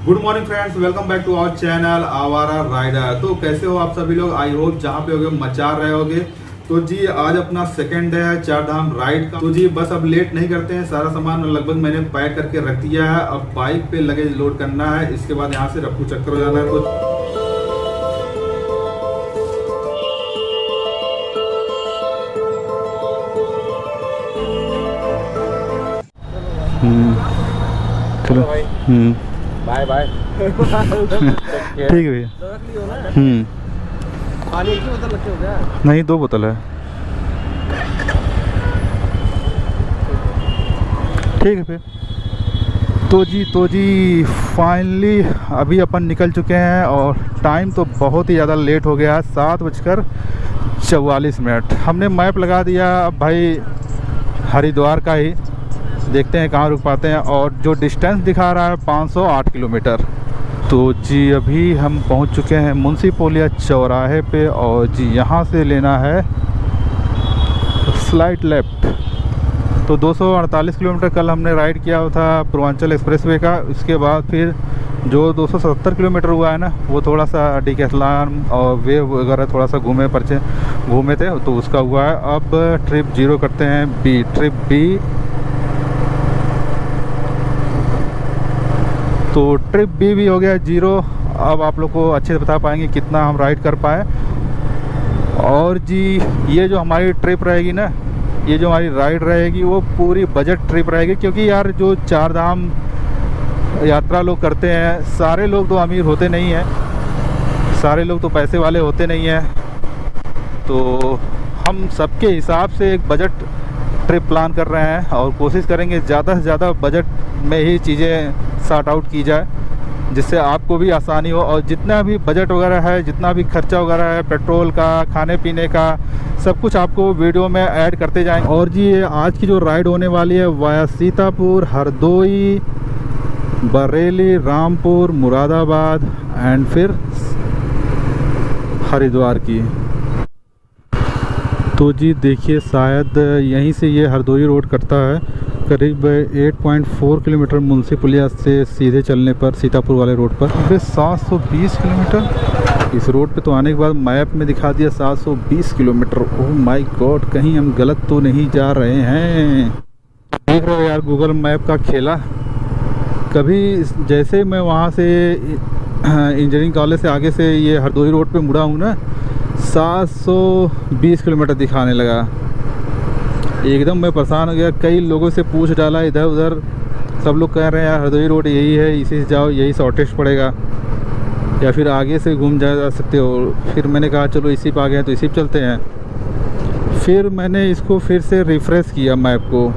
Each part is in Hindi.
Good morning friends, welcome back to our channel Awara rider. तो कैसे हो आप सभी लोग? आई होप जहाँ पे होगे मचा रहे होगे। तो जी आज अपना सेकंड डे है चार धाम राइड का। तो जी बस अब लेट नहीं करते हैं, सारा सामान लगभग मैंने पैक करके रख दिया है। अब बाइक पे लगेज लोड करना है, इसके बाद यहाँ से रफ्फू चक्कर हो जाना है। तो चलो बाय बाय। ठीक है भैया। पानी एक ही बोतल रखे हो क्या? नहीं, 2 बोतल है। ठीक है फिर। तो जी फाइनली अभी अपन निकल चुके हैं और टाइम तो बहुत ही ज़्यादा लेट हो गया है, 7:44। हमने मैप लगा दिया भाई हरिद्वार का ही, देखते हैं कहाँ रुक पाते हैं। और जो डिस्टेंस दिखा रहा है 508 किलोमीटर। तो जी अभी हम पहुंच चुके हैं मुंशी पोलिया चौराहे पे और जी यहाँ से लेना है स्लाइड लेफ्ट। तो 248 किलोमीटर कल हमने राइड किया था पूर्वांचल एक्सप्रेसवे का। उसके बाद फिर जो 270 किलोमीटर हुआ है ना, वो थोड़ा सा डिकैथलॉन और वे वगैरह थोड़ा सा घूमे थे तो उसका हुआ है। अब ट्रिप 0 करते हैं, ट्रिप बी। तो ट्रिप बी भी हो गया 0। अब आप लोग को अच्छे से बता पाएंगे कितना हम राइड कर पाए। और जी ये जो हमारी ट्रिप रहेगी ना, ये जो हमारी राइड रहेगी वो पूरी बजट ट्रिप रहेगी। क्योंकि यार जो चार धाम यात्रा लोग करते हैं, सारे लोग तो अमीर होते नहीं हैं, सारे लोग तो पैसे वाले होते नहीं हैं। तो हम सबके हिसाब से एक बजट ट्रिप प्लान कर रहे हैं और कोशिश करेंगे ज़्यादा से ज़्यादा बजट में ही चीज़ें सॉर्ट आउट की जाए, जिससे आपको भी आसानी हो। और जितना भी बजट वगैरह है, जितना भी खर्चा वगैरह है, पेट्रोल का, खाने पीने का, सब कुछ आपको वीडियो में ऐड करते जाएंगे। और जी ये आज की जो राइड होने वाली है वाया सीतापुर, हरदोई, बरेली, रामपुर, मुरादाबाद एंड फिर हरिद्वार की। तो जी देखिए शायद यहीं से ये हरदोई रोड कटता है करीब 8.4 किलोमीटर मुंशी पुलिया से सीधे चलने पर सीतापुर वाले रोड पर। 720 किलोमीटर इस रोड पे तो आने के बाद मैप में दिखा दिया 720 किलोमीटर। ओह माय गॉड, कहीं हम गलत तो नहीं जा रहे हैं? देख रहे हो यार गूगल मैप का खेला। कभी जैसे मैं वहाँ से इंजीनियरिंग कॉलेज से आगे से ये हरदोई रोड पे मुड़ा हूँ ना, 720 किलोमीटर दिखाने लगा। एकदम मैं परेशान हो गया। कई लोगों से पूछ डाला इधर उधर, सब लोग कह रहे हैं यार हरदोई रोड यही है, इसी से जाओ, यही शॉर्टेस्ट पड़ेगा, या फिर आगे से घूम जा सकते हो। फिर मैंने कहा चलो इसी पे आ गए तो इसी पे चलते हैं। फिर मैंने इसको फिर से रिफ़्रेश किया मैप को,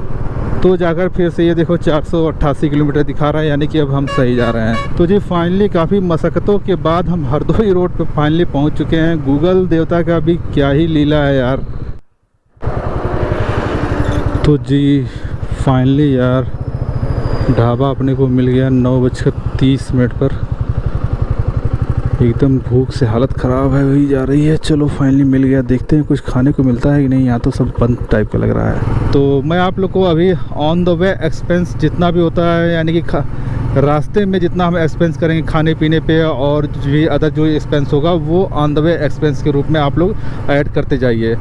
तो जाकर फिर से ये देखो 488 किलोमीटर दिखा रहा है, यानी कि अब हम सही जा रहे हैं। तो जी फाइनली काफ़ी मशक्क़तों के बाद हम हरदोई रोड पे फाइनली पहुंच चुके हैं। गूगल देवता का भी क्या ही लीला है यार। तो जी फाइनली यार ढाबा अपने को मिल गया 9:30 पर। एकदम भूख से हालत ख़राब है, वही जा रही है। चलो फाइनली मिल गया, देखते हैं कुछ खाने को मिलता है कि नहीं। यहाँ तो सब बंद टाइप का लग रहा है। तो मैं आप लोग को अभी ऑन द वे एक्सपेंस जितना भी होता है, यानी कि रास्ते में जितना हम एक्सपेंस करेंगे खाने पीने पे और भी अदर जो एक्सपेंस होगा वो ऑन द वे एक्सपेंस के रूप में आप लोग ऐड करते जाइए।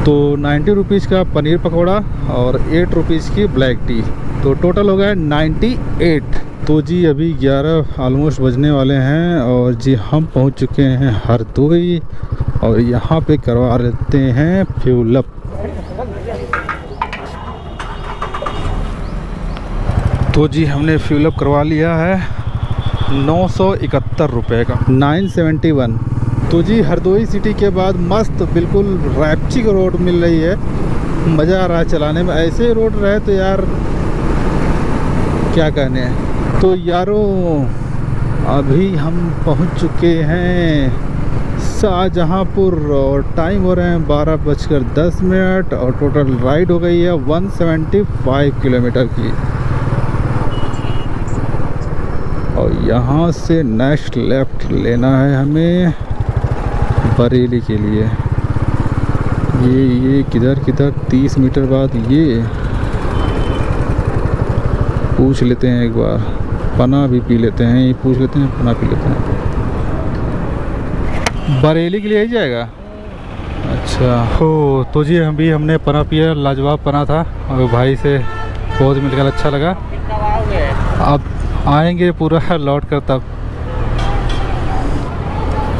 तो 90 रुपीज़ का पनीर पकौड़ा और 8 रुपीज़ की ब्लैक टी, तो टोटल हो गया 98। तो जी अभी 11 ऑलमोस्ट बजने वाले हैं और जी हम पहुंच चुके हैं हरदोई और यहाँ पे करवा लेते हैं फ्यूल अप। तो जी हमने फ्यूल अप करवा लिया है 971 रुपये का, 971। तो जी हरदोई सिटी के बाद मस्त बिल्कुल रैप्चिक रोड मिल रही है, मज़ा आ रहा है चलाने में। ऐसे रोड रहे तो यार क्या कहने हैं। तो यारों अभी हम पहुंच चुके हैं शाहजहांपुर और टाइम हो रहे हैं 12:10 और टोटल राइड हो गई है 175 किलोमीटर की। और यहाँ से नेक्स्ट लेफ्ट लेना है हमें बरेली के लिए। ये किधर 30 मीटर बाद ये पूछ लेते हैं एक बार। पना भी पी लेते हैं, ये पूछ लेते हैं, पना पी लेते हैं। बरेली के लिए ही जाएगा। अच्छा हो, तो जी हमने पना पिया, लाजवाब पना था और भाई से बहुत मिलकर अच्छा लगा। अब आएंगे पूरा लौट कर तब।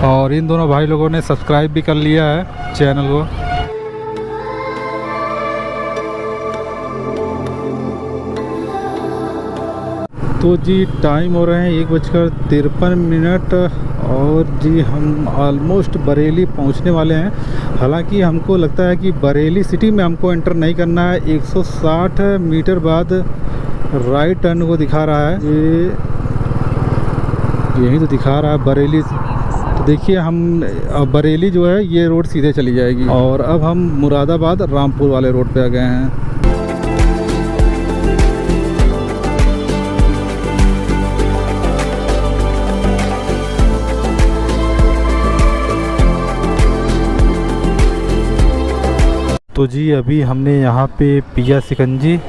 और इन दोनों भाई लोगों ने सब्सक्राइब भी कर लिया है चैनल को। तो जी टाइम हो रहे हैं 1:53 और जी हम ऑलमोस्ट बरेली पहुंचने वाले हैं। हालांकि हमको लगता है कि बरेली सिटी में हमको एंटर नहीं करना है। 160 मीटर बाद राइट टर्न को दिखा रहा है, ये यही तो दिखा रहा है बरेली। तो देखिए हम बरेली जो है ये रोड सीधे चली जाएगी और अब हम मुरादाबाद रामपुर वाले रोड पे आ गए हैं। तो जी अभी हमने यहाँ पे पिया सिकंजी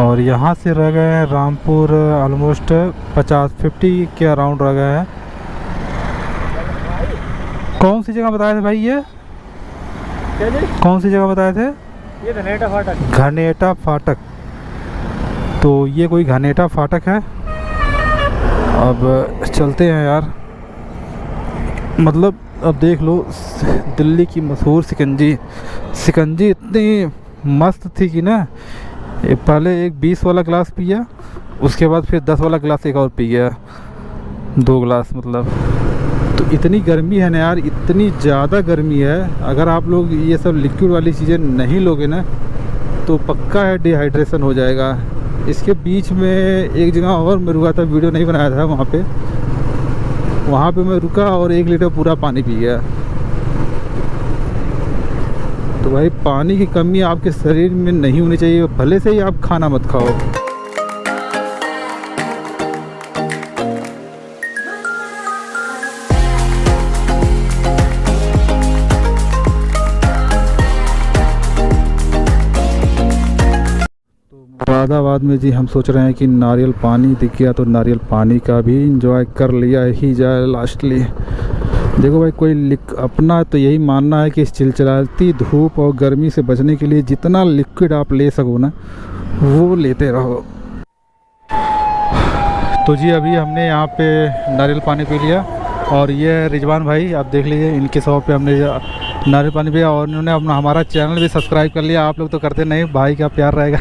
और यहाँ से रह गए हैं रामपुर ऑलमोस्ट 50 के अराउंड रह गए हैं। कौन सी जगह बताए थे भाई ये? कौन सी जगह बताए थे? ये घनेटा फाटक। घनेटा फाटक। तो ये कोई घनेटा फाटक है। अब चलते हैं यार। मतलब अब देख लो दिल्ली की मशहूर सिकंजी इतनी मस्त थी कि ना, पहले एक 20 वाला गिलास पिया, उसके बाद फिर 10 वाला गिलास एक और पी गया, 2 गिलास मतलब। तो इतनी गर्मी है ना यार, इतनी ज़्यादा गर्मी है। अगर आप लोग ये सब लिक्विड वाली चीज़ें नहीं लोगे ना तो पक्का है डिहाइड्रेशन हो जाएगा। इसके बीच में एक जगह और मैं रुका था, वीडियो नहीं बनाया था वहाँ पे मैं रुका और 1 लीटर पूरा पानी पी गया। तो भाई पानी की कमी आपके शरीर में नहीं होनी चाहिए, भले से ही आप खाना मत खाओ। मुरादाबाद में जी हम सोच रहे हैं कि नारियल पानी दिख गया तो नारियल पानी का भी इंजॉय कर लिया ही जाए लास्टली। देखो भाई कोई अपना तो यही मानना है कि इस चिलचिलाती धूप और गर्मी से बचने के लिए जितना लिक्विड आप ले सको ना वो लेते रहो। तो जी अभी हमने यहाँ पे नारियल पानी पी लिया और ये रिजवान भाई आप देख लीजिए, इनके शॉप पे हमने नारियल पानी पिया और इन्होंने अपना हमारा चैनल भी सब्सक्राइब कर लिया। आप लोग तो करते नहीं, भाई का प्यार रहेगा।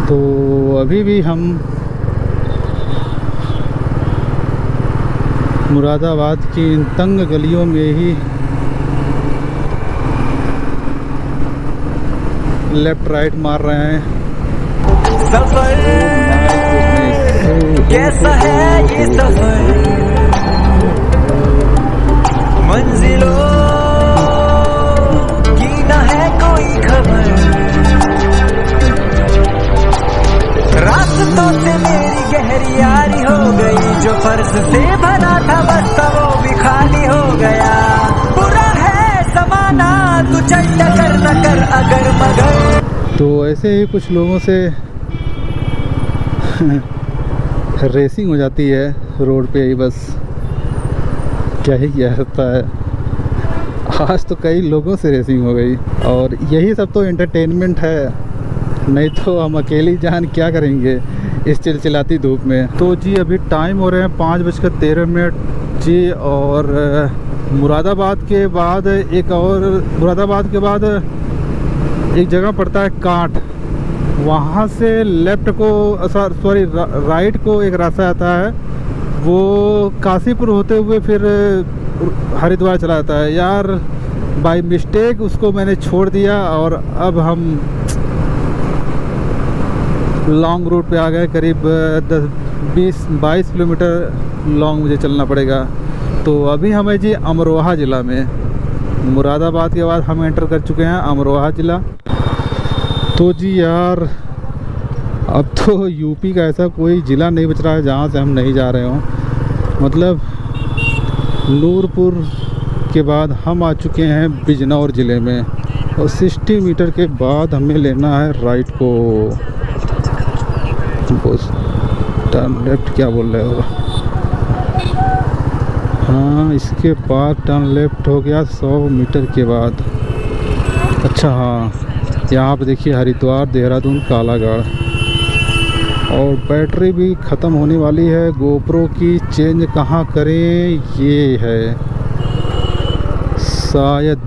तो अभी भी हम मुरादाबाद की इन तंग गलियों में ही लेफ्ट राइट मार रहे हैं। सफर कैसा है ये सफर, मंजिलों की न है कोई खबर, रास्तों से मेरी गहरी यारी हो गई, जो फर्श से भरा था बस्ता वो भी खाली हो गया, बुरा है समाना तू चल टकर न कर अगर मगर। तो ऐसे ही कुछ लोगों से रेसिंग हो जाती है रोड पे ही, बस क्या ही किया जाता है। आज तो कई लोगों से रेसिंग हो गई और यही सब तो एंटरटेनमेंट है, नहीं तो हम अकेली जान क्या करेंगे इस चिलचिलाती धूप में। तो जी अभी टाइम हो रहे हैं 5:13 जी और मुरादाबाद के बाद एक जगह पड़ता है कांठ, वहाँ से लेफ्ट को सॉरी राइट को एक रास्ता आता है, वो काशीपुर होते हुए फिर हरिद्वार चला जाता है। यार बाय मिस्टेक उसको मैंने छोड़ दिया और अब हम लॉन्ग रूट पे आ गए। करीब 10-20-22 किलोमीटर लॉन्ग मुझे चलना पड़ेगा। तो अभी हमें जी अमरोहा ज़िला में, मुरादाबाद के बाद हम एंटर कर चुके हैं अमरोहा ज़िला। तो जी यार अब तो यूपी का ऐसा कोई ज़िला नहीं बच रहा है जहाँ से हम नहीं जा रहे हों। मतलब नूरपुर के बाद हम आ चुके हैं बिजनौर ज़िले में और 60 मीटर के बाद हमें लेना है राइट को। टर्न लेफ्ट क्या बोल रहे हो? हाँ, इसके बाद टर्न लेफ्ट हो गया 100 मीटर के बाद। अच्छा हाँ, यहाँ पे देखिए हरिद्वार देहरादून कालागढ़। और बैटरी भी ख़त्म होने वाली है। गोप्रो की चेंज कहाँ करें, ये है शायद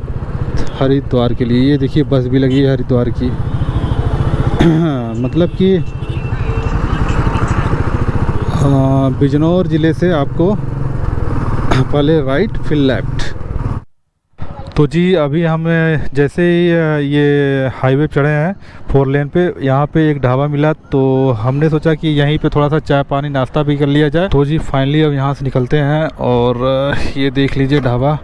हरिद्वार के लिए। ये देखिए बस भी लगी है हरिद्वार की। मतलब कि बिजनौर ज़िले से आपको पहले राइट फिर लेफ़्ट। तो जी अभी हम जैसे ही ये हाईवे चढ़े हैं 4 लेन पे, यहाँ पे एक ढाबा मिला तो हमने सोचा कि यहीं पे थोड़ा सा चाय पानी नाश्ता भी कर लिया जाए। तो जी फाइनली अब यहाँ से निकलते हैं। और ये देख लीजिए ढाबा,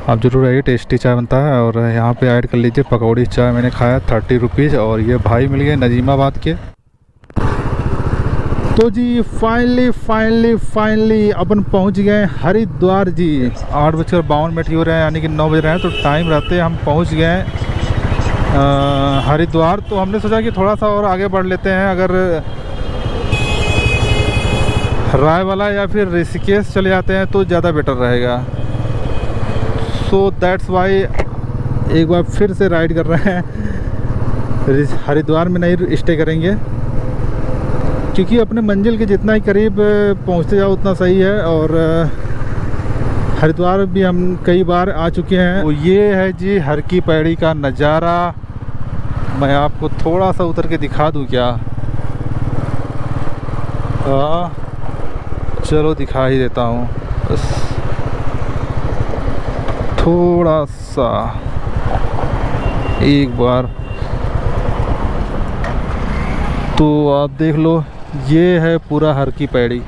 आप ज़रूर आइए, टेस्टी चाय बनता है। और यहाँ पे ऐड कर लीजिए पकौड़ी चाय, मैंने खाया 30 रुपीज़। और ये भाई मिल गए नजीमाबाद के। तो जी फाइनली अपन पहुंच गए हरिद्वार जी। 8:52 हो रहे हैं, यानी कि 9 बज रहे हैं। तो टाइम रहते हम पहुंच गए हरिद्वार। तो हमने सोचा कि थोड़ा सा और आगे बढ़ लेते हैं, अगर रायवाला या फिर ऋषिकेश चले जाते हैं तो ज़्यादा बेटर रहेगा। सो दैट्स वाई एक बार फिर से राइड कर रहे हैं। हरिद्वार में नहीं स्टे करेंगे, क्योंकि अपने मंजिल के जितना ही करीब पहुंचते जाओ उतना सही है। और हरिद्वार भी हम कई बार आ चुके हैं। तो ये है जी हर की पैड़ी का नज़ारा। मैं आपको थोड़ा सा उतर के दिखा दूं क्या? चलो दिखा ही देता हूँ, बस थोड़ा सा एक बार। तो आप देख लो, ये है पूरा हर की पैड़ी।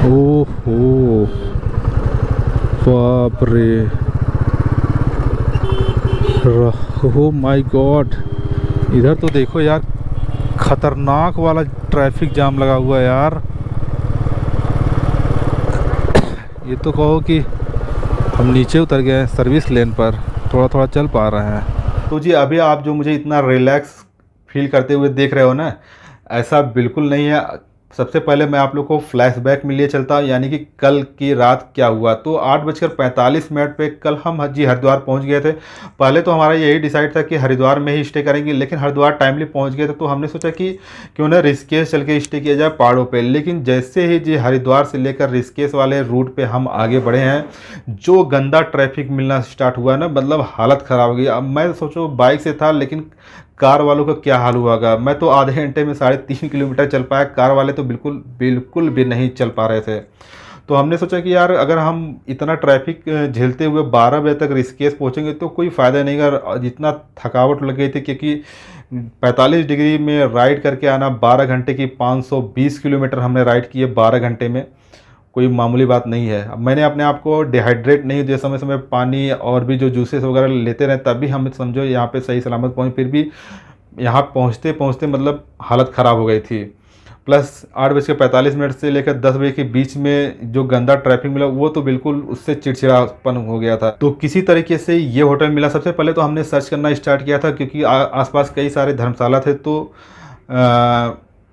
ओहो बाप रे, ओह माय गॉड। इधर तो देखो यार, खतरनाक वाला ट्रैफिक जाम लगा हुआ है यार। ये तो कहो कि हम नीचे उतर गए सर्विस लेन पर, थोड़ा थोड़ा चल पा रहे हैं। तो जी अभी आप जो मुझे इतना रिलैक्स फील करते हुए देख रहे हो ना, ऐसा बिल्कुल नहीं है। सबसे पहले मैं आप लोग को फ्लैशबैक में लिए चलता हूँ, यानी कि कल की रात क्या हुआ। तो 8:45 पे कल हम जी हरिद्वार पहुँच गए थे। पहले तो हमारा यही डिसाइड था कि हरिद्वार में ही स्टे करेंगे, लेकिन हरिद्वार टाइमली पहुँच गए थे तो हमने सोचा कि क्यों ना ऋषिकेश चल के स्टे किया जाए पहाड़ों पे। लेकिन जैसे ही जी हरिद्वार से लेकर ऋषिकेश वाले रूट पे हम आगे बढ़े हैं, जो गंदा ट्रैफिक मिलना स्टार्ट हुआ ना, मतलब हालत ख़राब हो गई। अब मैं सोचो बाइक से था, लेकिन कार वालों का क्या हाल हुआ होगा। मैं तो आधे घंटे में 3.5 किलोमीटर चल पाया, कार वाले तो बिल्कुल भी नहीं चल पा रहे थे। तो हमने सोचा कि यार अगर हम इतना ट्रैफिक झेलते हुए 12 बजे तक ऋषिकेश पहुंचेंगे तो कोई फ़ायदा नहीं होगा। जितना थकावट लग गई थी, क्योंकि 45 डिग्री में राइड करके आना, 12 घंटे की 520 किलोमीटर हमने राइड किए 12 घंटे में, कोई मामूली बात नहीं है। अब मैंने अपने आप को डिहाइड्रेट नहीं दिया, समय समय पानी और भी जो जूसेस वगैरह लेते रहे, तभी हम समझो यहाँ पे सही सलामत पहुँचे। फिर भी यहाँ पहुँचते पहुँचते मतलब हालत ख़राब हो गई थी। प्लस 8:45 से लेकर 10 बजे के बीच में जो गंदा ट्रैफिक मिला, वो तो बिल्कुल उससे चिड़चिड़ापन हो गया था। तो किसी तरीके से ये होटल मिला। सबसे पहले तो हमने सर्च करना स्टार्ट किया था, क्योंकि आसपास कई सारे धर्मशाला थे। तो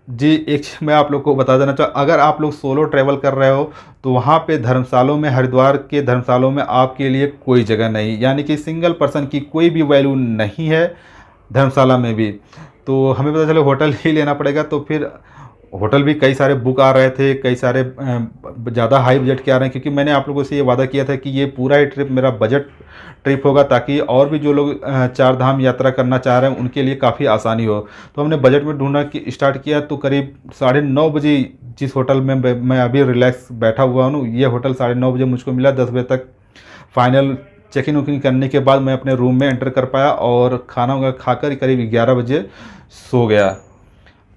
जी एक मैं आप लोग को बता देना चाहूँ, अगर आप लोग सोलो ट्रैवल कर रहे हो तो वहाँ पे धर्मशालों में, हरिद्वार के धर्मशालों में आपके लिए कोई जगह नहीं, यानी कि सिंगल पर्सन की कोई भी वैल्यू नहीं है धर्मशाला में भी। तो हमें पता चला होटल ही लेना पड़ेगा। तो फिर होटल भी कई सारे बुक आ रहे थे, कई सारे ज़्यादा हाई बजट के आ रहे हैं, क्योंकि मैंने आप लोगों से ये वादा किया था कि ये पूरा ही ट्रिप मेरा बजट ट्रिप होगा, ताकि और भी जो लोग 4 धाम यात्रा करना चाह रहे हैं उनके लिए काफ़ी आसानी हो। तो हमने बजट में ढूंढना स्टार्ट किया। तो करीब 9:30 बजे जिस होटल में मैं अभी रिलैक्स बैठा हुआ हूँ, ये होटल 9:30 बजे मुझको मिला। 10 बजे तक फाइनल चेक इन करने के बाद मैं अपने रूम में एंटर कर पाया और खाना वगैरह खाकर करीब 11 बजे सो गया।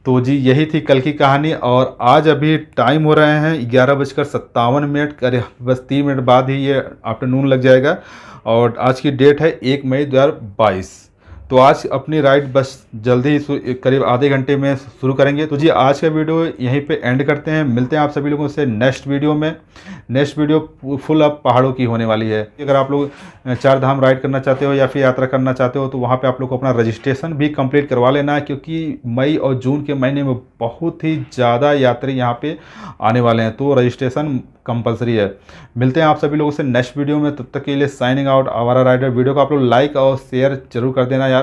तो जी यही थी कल की कहानी। और आज अभी टाइम हो रहे हैं 11:57, करीब बस 3 मिनट बाद ही ये आफ्टरनून लग जाएगा। और आज की डेट है 1 मई 2022। तो आज अपनी राइड बस जल्दी ही करीब आधे घंटे में शुरू करेंगे। तो जी आज का वीडियो यहीं पे एंड करते हैं, मिलते हैं आप सभी लोगों से नेक्स्ट वीडियो में। नेक्स्ट वीडियो फुल अब पहाड़ों की होने वाली है। अगर आप लोग चार धाम राइड करना चाहते हो या फिर यात्रा करना चाहते हो तो वहाँ पे आप लोग को अपना रजिस्ट्रेशन भी कंप्लीट करवा लेना है, क्योंकि मई और जून के महीने में बहुत ही ज़्यादा यात्री यहाँ पे आने वाले हैं, तो रजिस्ट्रेशन कंपलसरी है। मिलते हैं आप सभी लोगों से नेक्स्ट वीडियो में, तब तक के लिए साइनिंग आउट आवारा राइडर। वीडियो को आप लोग लाइक और शेयर जरूर कर देना यार।